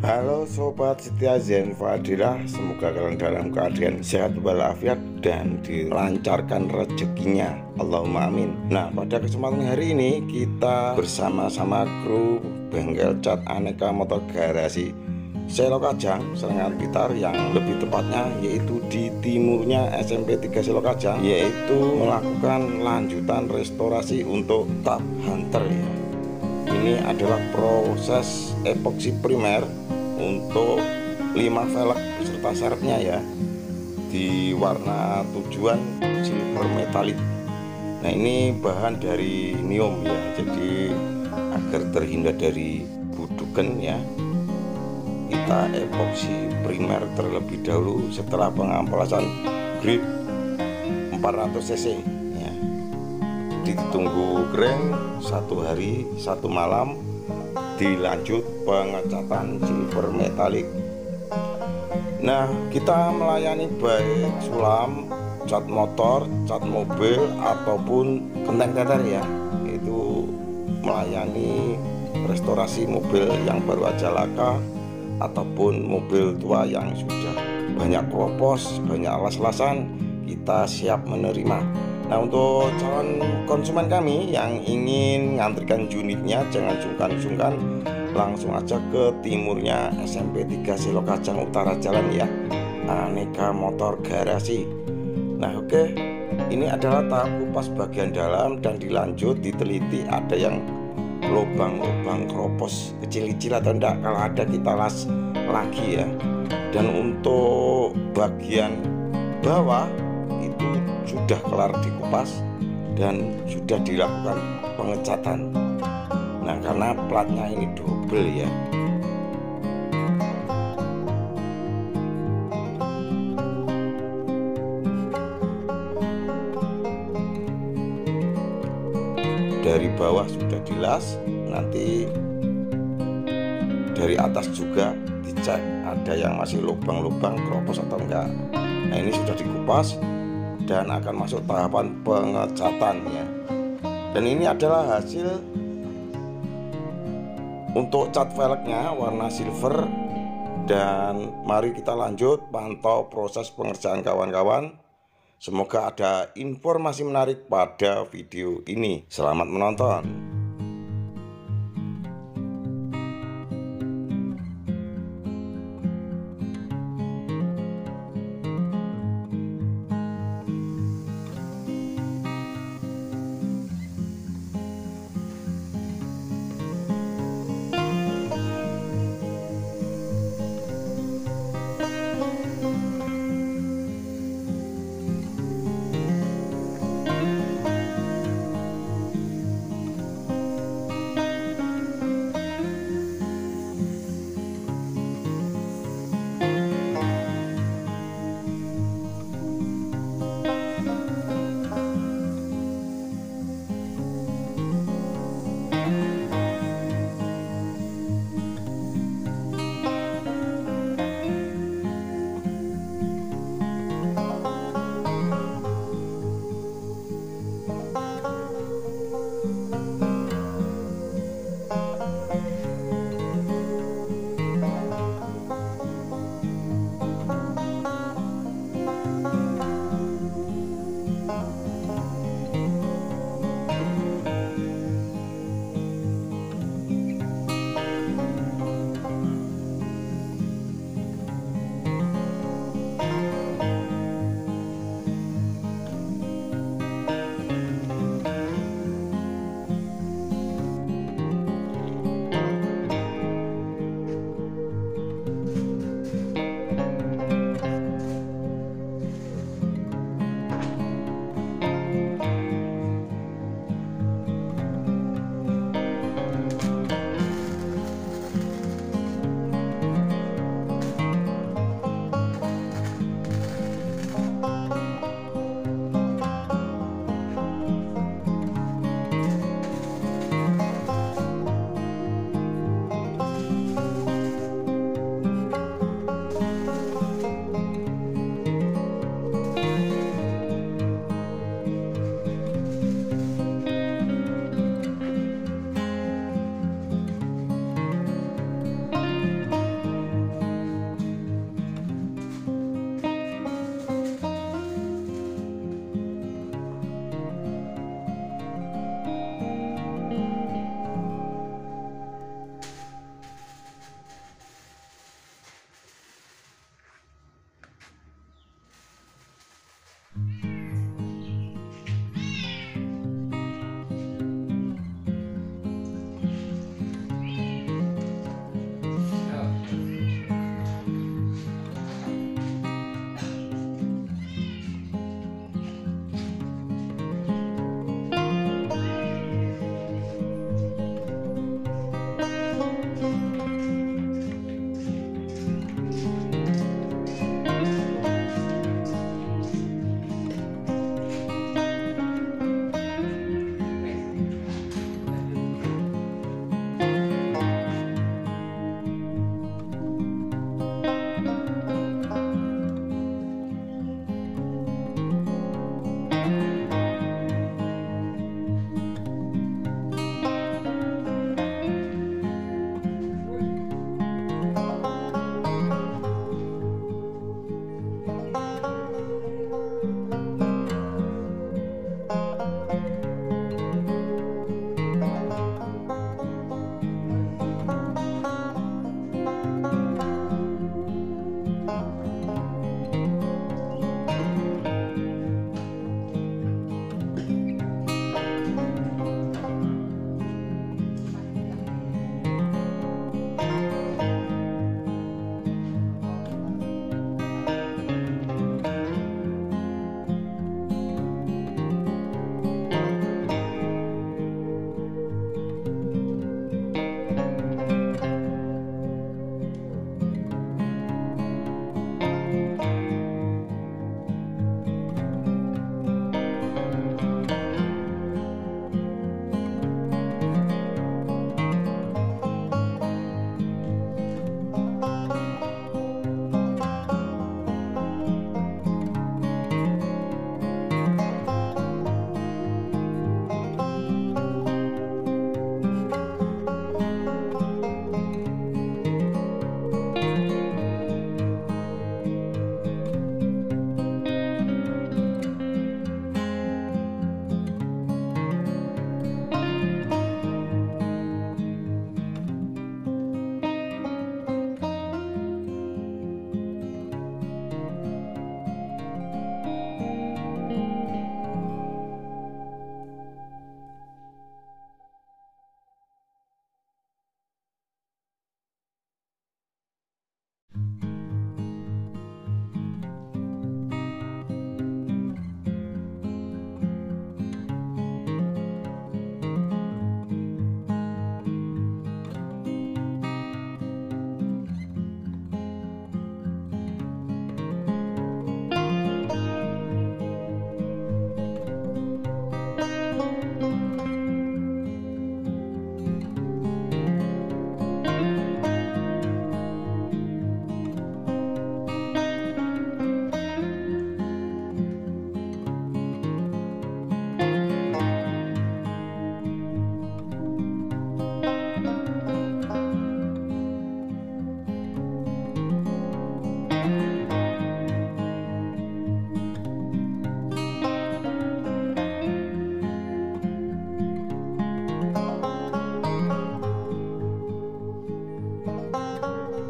Halo Sobat Setia Zen Fadilah, semoga kalian dalam keadaan sehat walafiat dan dilancarkan rezekinya, Allahumma amin. Nah, pada kesempatan hari ini kita bersama-sama kru bengkel cat aneka motor garasi Selokajang, Serengan Blitar, yang lebih tepatnya yaitu di timurnya SMP 3 Selokajang, yaitu melakukan lanjutan restorasi untuk tap hunter ya. Ini adalah proses epoksi primer untuk 5 velg beserta serepnya ya, di warna tujuan silver metalik. Nah, ini bahan dari niom ya, jadi agar terhindar dari budukan ya, kita epoksi primer terlebih dahulu setelah pengampelasan grip 400 cc ya. Ditunggu kering 1 hari 1 malam, dilanjut pengecatan silver metalik. Nah, kita melayani baik sulam, cat motor, cat mobil ataupun genteng teter ya. Itu melayani restorasi mobil yang baru aja laka ataupun mobil tua yang sudah banyak keropos, banyak las-lasan, kita siap menerima. Nah, untuk calon konsumen kami yang ingin ngantrikan unitnya, jangan sungkan-sungkan, langsung aja ke timurnya SMP 3 Selokajang Utara Jalan ya, Aneka Motor Garasi. Nah, oke, ini adalah tahap kupas bagian dalam dan dilanjut diteliti ada yang lubang-lubang keropos kecil-kecil atau enggak. Kalau ada kita las lagi ya. Dan untuk bagian bawah itu sudah kelar dikupas dan sudah dilakukan pengecatan. Nah, karena platnya ini double ya, dari bawah sudah dilas, nanti dari atas juga dicek ada yang masih lubang-lubang keropos atau enggak. Nah, ini sudah dikupas dan akan masuk tahapan pengecatannya. Dan ini adalah hasil untuk cat velgnya warna silver. Dan mari kita lanjut pantau proses pengerjaan kawan-kawan. Semoga ada informasi menarik pada video ini. Selamat menonton.